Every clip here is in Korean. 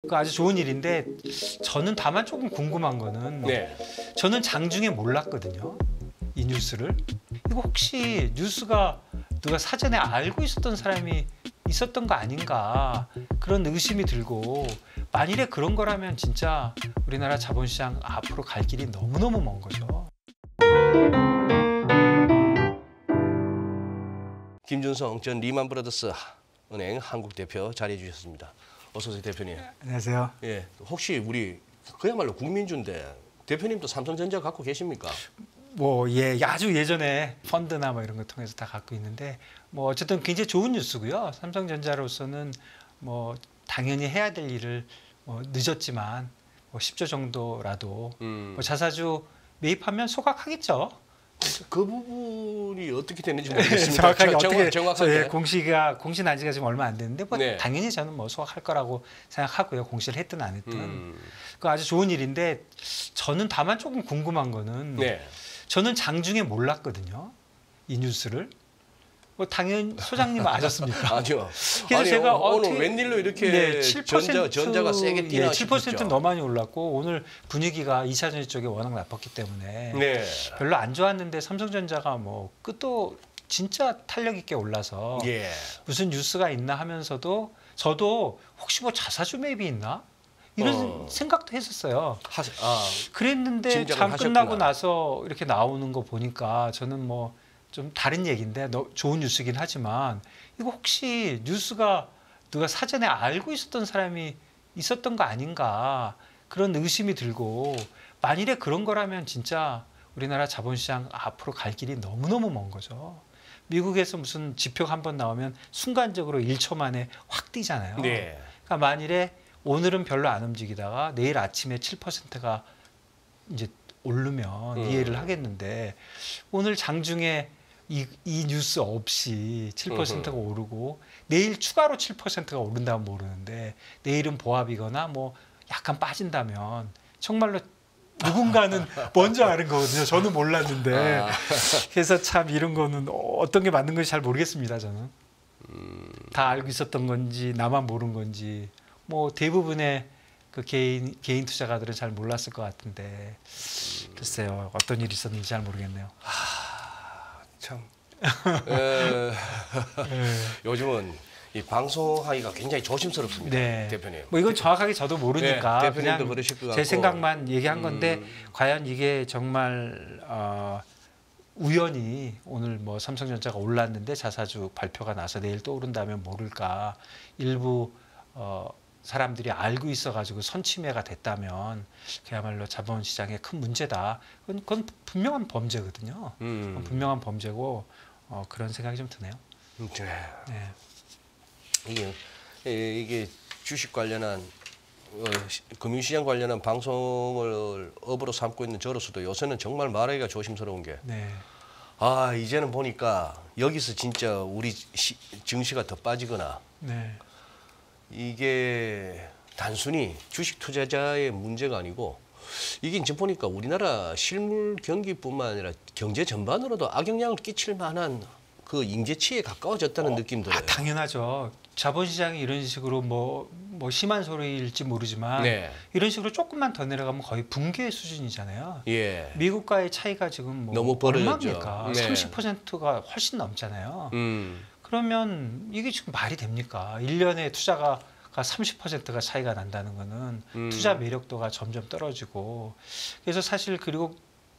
그 아주 좋은 일인데 저는 다만 조금 궁금한 거는 저는 장중에 몰랐거든요. 이 뉴스를. 이거 혹시 뉴스가 누가 사전에 알고 있었던 사람이 있었던 거 아닌가 그런 의심이 들고 만일에 그런 거라면 진짜 우리나라 자본시장 앞으로 갈 길이 너무너무 먼 거죠. 김준성 전 리만브라더스 은행 한국 대표 자리해 주셨습니다. 어서 오세요, 대표님. 안녕하세요. 예, 혹시 우리 그야말로 국민주인데 대표님도 삼성전자 갖고 계십니까? 예, 아주 예전에 펀드나 뭐 이런 거 통해서 다 갖고 있는데 뭐 어쨌든 굉장히 좋은 뉴스고요. 삼성전자로서는 뭐 당연히 해야 될 일을 늦었지만 10조 정도라도 뭐 자사주 매입하면 소각하겠죠. 그 부분이 어떻게 되는지 모르겠습니다. 정확하게 어떻게 정확하게 공시 난 지가 지금 얼마 안 됐는데 뭐 네. 당연히 저는 뭐 소각할 거라고 생각하고요. 공시를 했든 안 했든 그 아주 좋은 일인데 저는 다만 조금 궁금한 거는 저는 장중에 몰랐거든요. 이 뉴스를. 뭐 당연 소장님 아셨습니까? 아니요. 그래서 아니, 제가 오늘 웬일로 이렇게 7% 전자가 세게 뛰나 7%는 더 많이 올랐고 오늘 분위기가 2차 전지 쪽에 워낙 나빴기 때문에 별로 안 좋았는데 삼성전자가 뭐 끝도 진짜 탄력 있게 올라서 무슨 뉴스가 있나 하면서도 저도 혹시 뭐 자사주 매입이 있나? 이런 생각도 했었어요. 그랬는데 장 끝나고 나서 이렇게 나오는 거 보니까 저는 뭐 좀 다른 얘기인데 좋은 뉴스긴 하지만 이거 혹시 뉴스가 누가 사전에 알고 있었던 사람이 있었던 거 아닌가 그런 의심이 들고 만일에 그런 거라면 진짜 우리나라 자본시장 앞으로 갈 길이 너무너무 먼 거죠. 미국에서 무슨 지표가 한번 나오면 순간적으로 1초 만에 확 뛰잖아요. 그러니까 만일에 오늘은 별로 안 움직이다가 내일 아침에 7%가 이제 오르면 이해를 하겠는데 오늘 장중에 이 뉴스 없이 7%가 오르고 내일 추가로 7%가 오른다면 모르는데 내일은 보합이거나 뭐 약간 빠진다면 정말로 누군가는 먼저 아는 거거든요. 저는 몰랐는데 그래서 참 이런 거는 어떤 게 맞는 건지 잘 모르겠습니다. 저는 다 알고 있었던 건지 나만 모르는 건지 뭐 대부분의 그 개인 투자가들은 잘 몰랐을 것 같은데 글쎄요 어떤 일이 있었는지 잘 모르겠네요. 참 요즘은 이 방송하기가 굉장히 조심스럽습니다, 대표님. 뭐 이건 정확하게 저도 모르니까 대표님도 그러실 것 같고 제 생각만 얘기한 건데 과연 이게 정말 우연히 오늘 뭐 삼성전자가 올랐는데 자사주 발표가 나서 내일 또 오른다면 모를까 일부 사람들이 알고 있어가지고 선침해가 됐다면 그야말로 자본시장에 큰 문제다. 그건 분명한 범죄거든요. 분명한 범죄고 그런 생각이 좀 드네요. 이게 주식 관련한 금융시장 관련한 방송을 업으로 삼고 있는 저로서도 요새는 정말 말하기가 조심스러운 게 이제는 보니까 여기서 진짜 우리 증시가 더 빠지거나 이게 단순히 주식 투자자의 문제가 아니고 이게 이제 보니까 우리나라 실물 경기뿐만 아니라 경제 전반으로도 악영향을 끼칠 만한 그 임계치에 가까워졌다는 느낌 들어요. 당연하죠. 자본시장이 이런 식으로 뭐 심한 소리일지 모르지만 이런 식으로 조금만 더 내려가면 거의 붕괴 수준이잖아요. 미국과의 차이가 지금 뭐 너무 벌어졌죠. 얼마입니까? 30%가 훨씬 넘잖아요. 그러면 이게 지금 말이 됩니까? 1년에 투자가 30%가 차이가 난다는 거는 투자 매력도가 점점 떨어지고 그래서 사실 그리고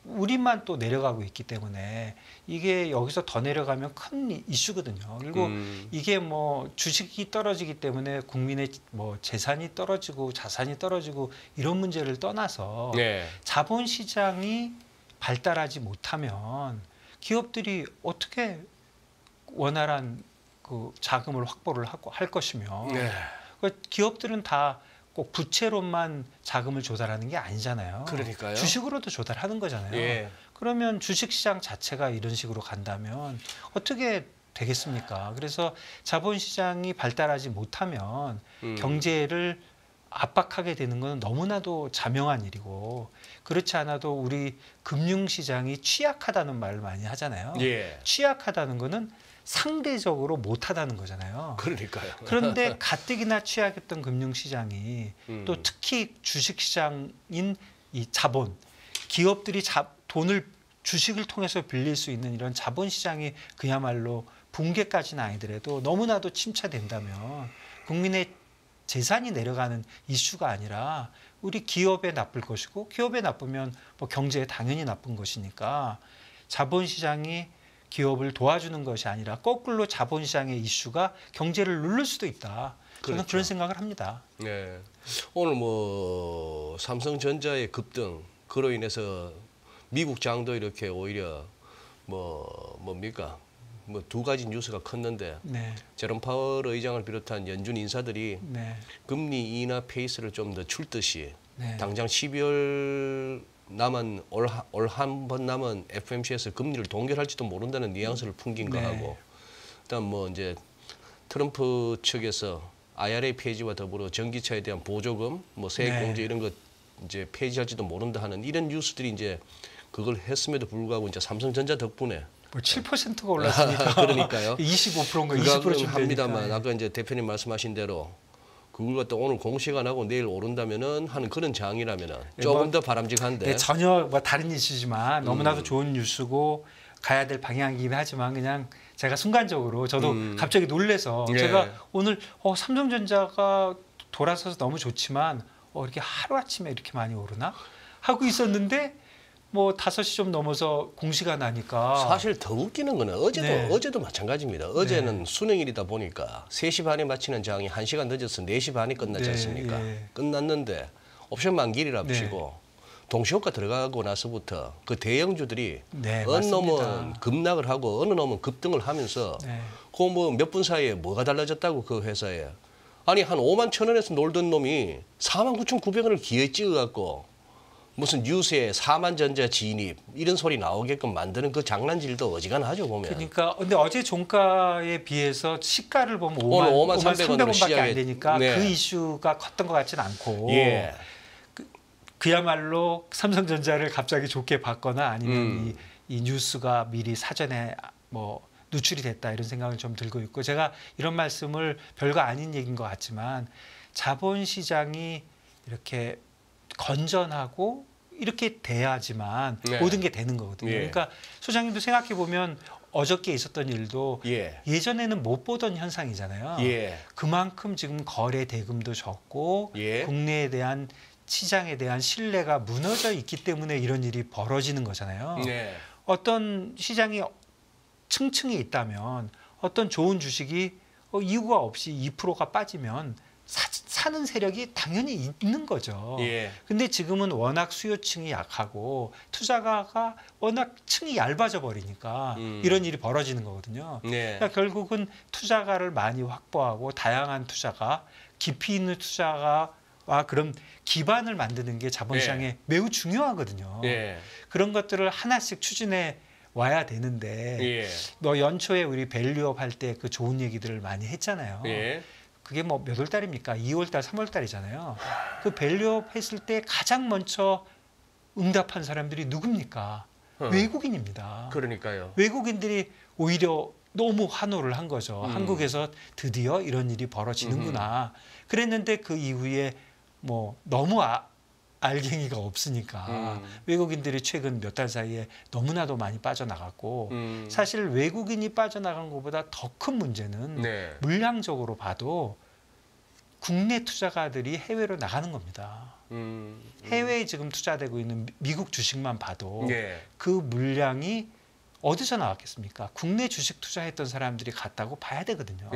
우리만 또 내려가고 있기 때문에 이게 여기서 더 내려가면 큰 이슈거든요. 그리고 이게 뭐 주식이 떨어지기 때문에 국민의 뭐 재산이 떨어지고 자산이 떨어지고 이런 문제를 떠나서 자본시장이 발달하지 못하면 기업들이 어떻게 원활한 그 자금을 확보를 하고 할 것이며 기업들은 다 꼭 부채로만 자금을 조달하는 게 아니잖아요. 그러니까요. 주식으로도 조달하는 거잖아요. 그러면 주식시장 자체가 이런 식으로 간다면 어떻게 되겠습니까? 그래서 자본시장이 발달하지 못하면 경제를 압박하게 되는 건 너무나도 자명한 일이고 그렇지 않아도 우리 금융시장이 취약하다는 말을 많이 하잖아요. 취약하다는 거는 상대적으로 못하다는 거잖아요. 그러니까요. 그런데 가뜩이나 취약했던 금융시장이 또 특히 주식시장인 이 자본, 기업들이 돈을 주식을 통해서 빌릴 수 있는 이런 자본시장이 그야말로 붕괴까지는 아니더라도 너무나도 침체된다면 국민의 재산이 내려가는 이슈가 아니라 우리 기업에 나쁠 것이고 기업에 나쁘면 뭐 경제에 당연히 나쁜 것이니까 자본시장이 기업을 도와주는 것이 아니라 거꾸로 자본시장의 이슈가 경제를 누를 수도 있다. 저는 그렇죠. 그런 생각을 합니다. 네. 오늘 뭐 삼성전자의 급등 그로 인해서 미국 장도 이렇게 오히려 뭡니까? 뭐 두 가지 뉴스가 컸는데 네. 제롬 파월 의장을 비롯한 연준 인사들이 네. 금리 인하 페이스를 좀 더 줄 듯이 네. 당장 12월 남은 올 한 번 남은 FOMC에서 금리를 동결할지도 모른다는 뉘앙스를 풍긴 거 하고 그다음 뭐 이제 트럼프 측에서 IRA 폐지와 더불어 전기차에 대한 보조금, 뭐 세액 공제 이런 거 이제 폐지할지도 모른다 하는 이런 뉴스들이 이제 그걸 했음에도 불구하고 이제 삼성전자 덕분에 뭐 7%가 올랐으니까 그러니까요. 25%인가 20%쯤 합니다만 아까 이제 대표님 말씀하신 대로 그걸 갖다 오늘 공시가 나고 내일 오른다면은 하는 그런 장이라면은 조금 더 바람직한데. 네, 전혀 뭐 다른 이슈지만 너무나도 좋은 뉴스고 가야 될 방향이긴 하지만 그냥 제가 순간적으로 저도 갑자기 놀래서 제가 오늘 삼성전자가 돌아서서 너무 좋지만 이렇게 하루아침에 이렇게 많이 오르나 하고 있었는데 뭐 5시 좀 넘어서 공시가 나니까 사실 더 웃기는 거는 어제도 마찬가지입니다. 어제는 수능일이다 보니까 3시 반에 마치는 장이 1시간 늦어서 4시 반에 끝나지 않습니까? 끝났는데 옵션 만기일이랍시고 동시효과 들어가고 나서부터 그 대형주들이 어느 놈은 급락을 하고 어느 놈은 급등을 하면서 그 뭐 몇 분 사이에 뭐가 달라졌다고 그 회사에 아니 한 5만 1,000원에서 놀던 놈이 49,900원을 기회에 찍어갖고 무슨 뉴스에 4만 전자 진입 이런 소리 나오게끔 만드는 그 장난질도 어지간하죠 보면. 그러니까 근데 어제 종가에 비해서 시가를 보면 5만 300원밖에 안 되니까 그 이슈가 컸던 것 같지는 않고 그야말로 삼성전자를 갑자기 좋게 봤거나 아니면 이 뉴스가 미리 사전에 뭐 누출이 됐다 이런 생각을 좀 들고 있고 제가 이런 말씀을 별거 아닌 얘기인 것 같지만 자본시장이 이렇게 건전하고 이렇게 돼야지만 모든 게 되는 거거든요. 그러니까 소장님도 생각해 보면 어저께 있었던 일도 예전에는 못 보던 현상이잖아요. 그만큼 지금 거래 대금도 적고 국내에 대한 시장에 대한 신뢰가 무너져 있기 때문에 이런 일이 벌어지는 거잖아요. 어떤 시장이 층층이 있다면 어떤 좋은 주식이 이유가 없이 2%가 빠지면 사는 세력이 당연히 있는 거죠. 근데 지금은 워낙 수요층이 약하고 투자가가 워낙 층이 얇아져 버리니까 이런 일이 벌어지는 거거든요. 그러니까 결국은 투자가를 많이 확보하고 다양한 투자가 깊이 있는 투자가와 그런 기반을 만드는 게 자본시장에 매우 중요하거든요. 그런 것들을 하나씩 추진해 와야 되는데 너 연초에 우리 밸류업 할 때 그 좋은 얘기들을 많이 했잖아요. 그게 뭐 몇 월 달입니까? 2월 달, 3월 달이잖아요. 그 밸류업 했을 때 가장 먼저 응답한 사람들이 누굽니까? 외국인입니다. 그러니까요. 외국인들이 오히려 너무 환호를 한 거죠. 한국에서 드디어 이런 일이 벌어지는구나. 그랬는데 그 이후에 뭐 너무 알갱이가 없으니까 외국인들이 최근 몇 달 사이에 너무나도 많이 빠져나갔고 사실 외국인이 빠져나간 것보다 더 큰 문제는 물량적으로 봐도 국내 투자가들이 해외로 나가는 겁니다. 해외에 지금 투자되고 있는 미국 주식만 봐도 그 물량이 어디서 나왔겠습니까? 국내 주식 투자했던 사람들이 갔다고 봐야 되거든요.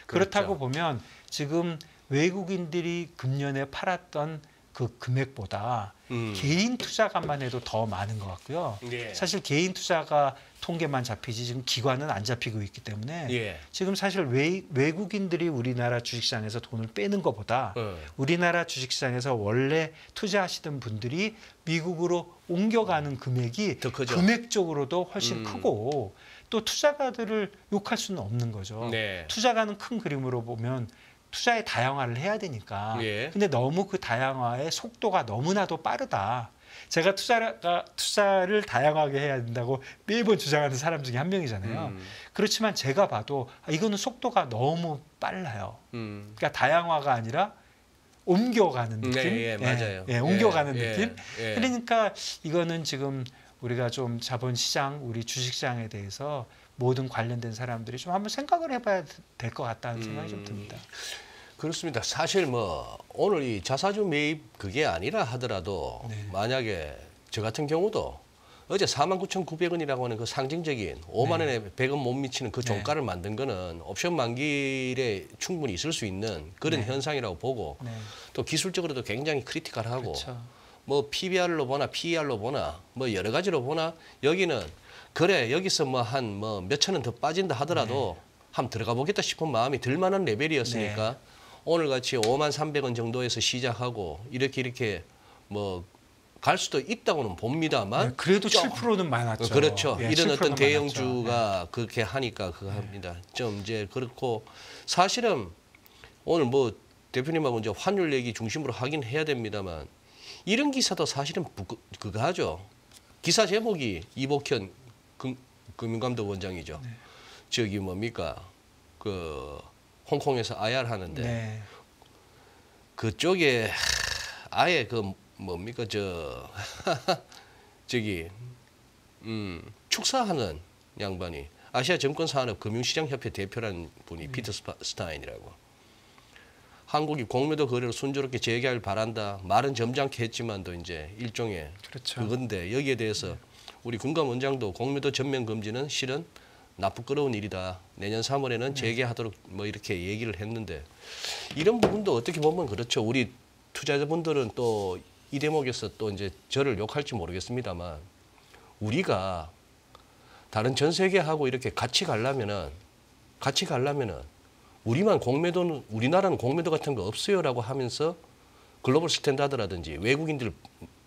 그렇다고 보면 지금 외국인들이 금년에 팔았던 그 금액보다 개인 투자가만 해도 더 많은 것 같고요. 사실 개인 투자가 통계만 잡히지 지금 기관은 안 잡히고 있기 때문에 지금 사실 외국인들이 우리나라 주식시장에서 돈을 빼는 것보다 우리나라 주식시장에서 원래 투자하시던 분들이 미국으로 옮겨가는 금액이 금액적으로도 훨씬 크고 또 투자가들을 욕할 수는 없는 거죠. 투자가는 큰 그림으로 보면 투자의 다양화를 해야 되니까. 근데 너무 그 다양화의 속도가 너무나도 빠르다. 제가 투자를 다양하게 해야 된다고 매번 주장하는 사람 중에 한 명이잖아요. 그렇지만 제가 봐도 이거는 속도가 너무 빨라요. 그러니까 다양화가 아니라 옮겨가는 느낌. 네, 맞아요. 옮겨가는 느낌. 그러니까 이거는 지금 우리가 좀 자본시장, 우리 주식시장에 대해서 모든 관련된 사람들이 좀 한번 생각을 해봐야 될 것 같다는 생각이 좀 듭니다. 그렇습니다. 사실 뭐 오늘 이 자사주 매입 그게 아니라 하더라도 만약에 저 같은 경우도 어제 49,900원이라고 하는 그 상징적인 5만 원에 100원 못 미치는 그 종가를 만든 거는 옵션 만기일에 충분히 있을 수 있는 그런 현상이라고 보고 또 기술적으로도 굉장히 크리티컬하고 뭐 PBR로 보나 PER로 보나 뭐 여러 가지로 보나 여기는 그래 여기서 뭐 한 뭐 몇천 원 더 빠진다 하더라도 한번 들어가 보겠다 싶은 마음이 들 만한 레벨이었으니까 오늘 같이 53,300원 정도에서 시작하고 이렇게 뭐 갈 수도 있다고는 봅니다만 그래도 7%는 많았죠. 그렇죠. 이런 어떤 대형주가 많았죠. 그렇게 하니까 그거 합니다. 좀 이제 그렇고 사실은 오늘 뭐 대표님하고 이제 환율 얘기 중심으로 하긴 해야 됩니다만 이런 기사도 사실은 그거 하죠. 기사 제목이 이복현 금융감독 원장이죠. 저기 뭡니까 그 홍콩에서 IR 하는데 그쪽에 아예 그 뭡니까 저기 축사하는 양반이 아시아 증권산업 금융시장협회 대표라는 분이 피터 스타인이라고 한국이 공매도 거래를 순조롭게 재개할 바란다 말은 점잖게 했지만도 이제 일종의 그건데 여기에 대해서 우리 금감 원장도 공매도 전면 금지는 실은 나쁘끄러운 일이다. 내년 3월에는 재개하도록 뭐 이렇게 얘기를 했는데 이런 부분도 어떻게 보면 그렇죠. 우리 투자자분들은 또 이 대목에서 또 이제 저를 욕할지 모르겠습니다만 우리가 다른 전 세계하고 이렇게 같이 가려면은 우리만 공매도는 우리나라는 공매도 같은 거 없어요라고 하면서 글로벌 스탠다드라든지 외국인들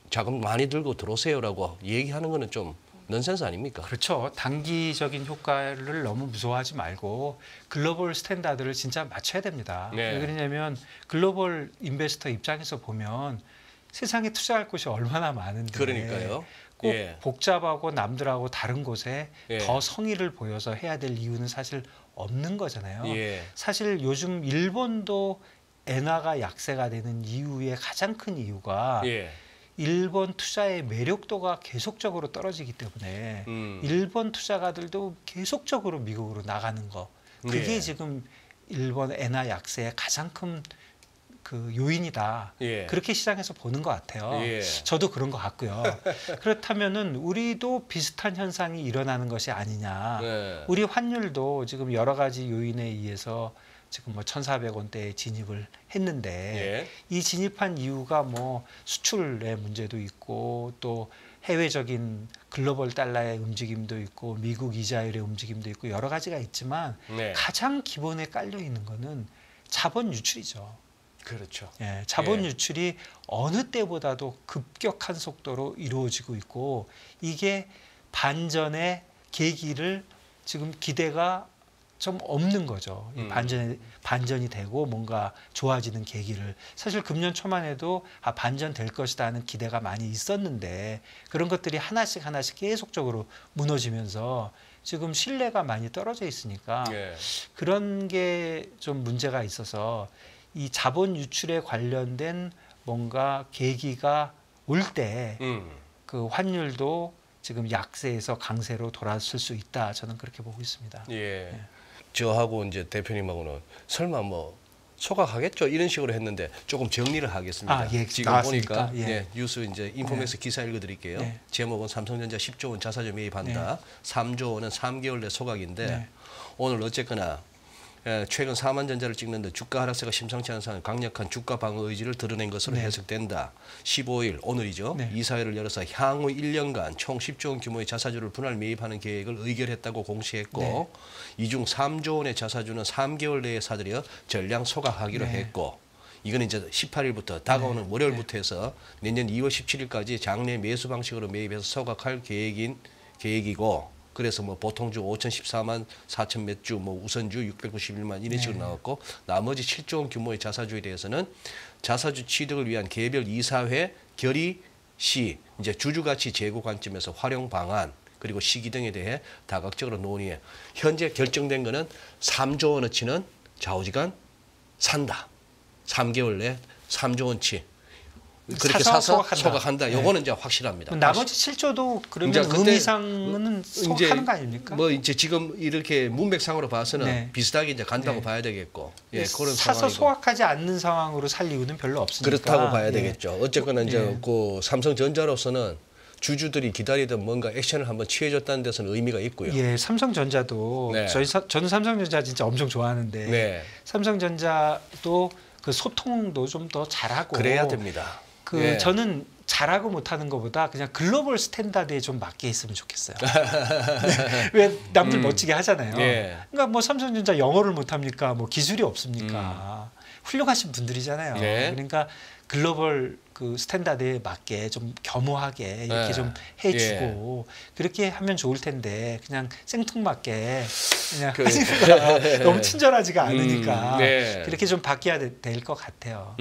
자금 많이 들고 들어오세요라고 얘기하는 거는 좀 넌센스 아닙니까? 그렇죠. 단기적인 효과를 너무 무서워하지 말고 글로벌 스탠다드를 진짜 맞춰야 됩니다. 왜 그러냐면 글로벌 인베스터 입장에서 보면 세상에 투자할 곳이 얼마나 많은데 그러니까요. 꼭 복잡하고 남들하고 다른 곳에 더 성의를 보여서 해야 될 이유는 사실 없는 거잖아요. 사실 요즘 일본도 엔화가 약세가 되는 이유의 가장 큰 이유가 일본 투자의 매력도가 계속적으로 떨어지기 때문에 일본 투자가들도 계속적으로 미국으로 나가는 거 그게 지금 일본 엔화 약세의 가장 큰 그 요인이다. 그렇게 시장에서 보는 것 같아요. 저도 그런 것 같고요. 그렇다면은 우리도 비슷한 현상이 일어나는 것이 아니냐. 우리 환율도 지금 여러 가지 요인에 의해서 지금 뭐 1,400원대에 진입을 했는데 이 진입한 이유가 뭐 수출의 문제도 있고 또 해외적인 글로벌 달러의 움직임도 있고 미국 이자율의 움직임도 있고 여러 가지가 있지만 가장 기본에 깔려 있는 거는 자본 유출이죠. 그렇죠. 자본 유출이 어느 때보다도 급격한 속도로 이루어지고 있고 이게 반전의 계기를 지금 기대가 좀 없는 거죠. 반전이 되고 뭔가 좋아지는 계기를 사실 금년 초만 해도 반전 될 것이다 하는 기대가 많이 있었는데 그런 것들이 하나씩 계속적으로 무너지면서 지금 신뢰가 많이 떨어져 있으니까 그런 게 좀 문제가 있어서 이 자본 유출에 관련된 뭔가 계기가 올 때 그 환율도 지금 약세에서 강세로 돌아설 수 있다. 저는 그렇게 보고 있습니다. 저하고 이제 대표님하고는 설마 뭐 소각하겠죠 이런 식으로 했는데 조금 정리를 하겠습니다. 지금 나왔습니까? 보니까 뉴스 이제 인포맥스 기사 읽어드릴게요. 제목은 삼성전자 10조 원 자사주 매입한다. 3조 원은 3개월 내 소각인데 오늘 어쨌거나 최근 사만전자를 찍는데 주가 하락세가 심상치 않은 상황 강력한 주가 방어 의지를 드러낸 것으로 해석된다. 15일 오늘이죠. 이사회를 열어서 향후 1년간 총 10조 원 규모의 자사주를 분할 매입하는 계획을 의결했다고 공시했고 이 중 3조 원의 자사주는 3개월 내에 사들여 전량 소각하기로 했고 이거는 이제 18일부터 다가오는 월요일부터 해서 내년 2월 17일까지 장내 매수 방식으로 매입해서 소각할 계획이고 그래서 뭐 보통주 5,014만 4천 몇 주, 뭐 우선주 691만 이런 식으로 나왔고 나머지 7조 원 규모의 자사주에 대해서는 자사주 취득을 위한 개별 이사회 결의 시, 이제 주주가치 제고 관점에서 활용 방안 그리고 시기 등에 대해 다각적으로 논의해 현재 결정된 거는 3조 원어치는 좌우지간 산다. 3개월 내 3조 원치. 그렇게 사서 소각한다. 요거는 이제 확실합니다. 나머지 7조도 그러면 의미상은 소각하는 거 아닙니까? 뭐 이제 지금 이렇게 문맥상으로 봐서는 비슷하게 이제 간다고 봐야 되겠고. 예, 그런 사서 상황이고. 소각하지 않는 상황으로 살 이유는 별로 없으니까. 그렇다고 봐야 되겠죠. 어쨌거나 이제 그 삼성전자로서는 주주들이 기다리던 뭔가 액션을 한번 취해줬다는 데서는 의미가 있고요. 예, 삼성전자도 저는 삼성전자 진짜 엄청 좋아하는데 삼성전자도 그 소통도 좀 더 잘하고 그래야 됩니다. 저는 잘하고 못하는 것보다 그냥 글로벌 스탠다드에 좀 맞게 했으면 좋겠어요. 왜 남들 멋지게 하잖아요. 그러니까 뭐 삼성전자 영어를 못합니까? 뭐 기술이 없습니까? 훌륭하신 분들이잖아요. 그러니까 글로벌 그 스탠다드에 맞게 좀 겸허하게 이렇게 좀 해주고 그렇게 하면 좋을 텐데 그냥 생뚱맞게 그냥 하니까 너무 친절하지가 않으니까 그렇게 좀 바뀌어야 될 것 같아요.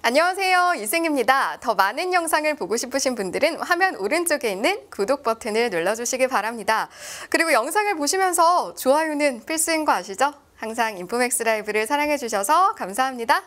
안녕하세요, 이승입니다. 더 많은 영상을 보고 싶으신 분들은 화면 오른쪽에 있는 구독 버튼을 눌러주시기 바랍니다. 그리고 영상을 보시면서 좋아요는 필수인 거 아시죠? 항상 인포맥스 라이브를 사랑해 주셔서 감사합니다.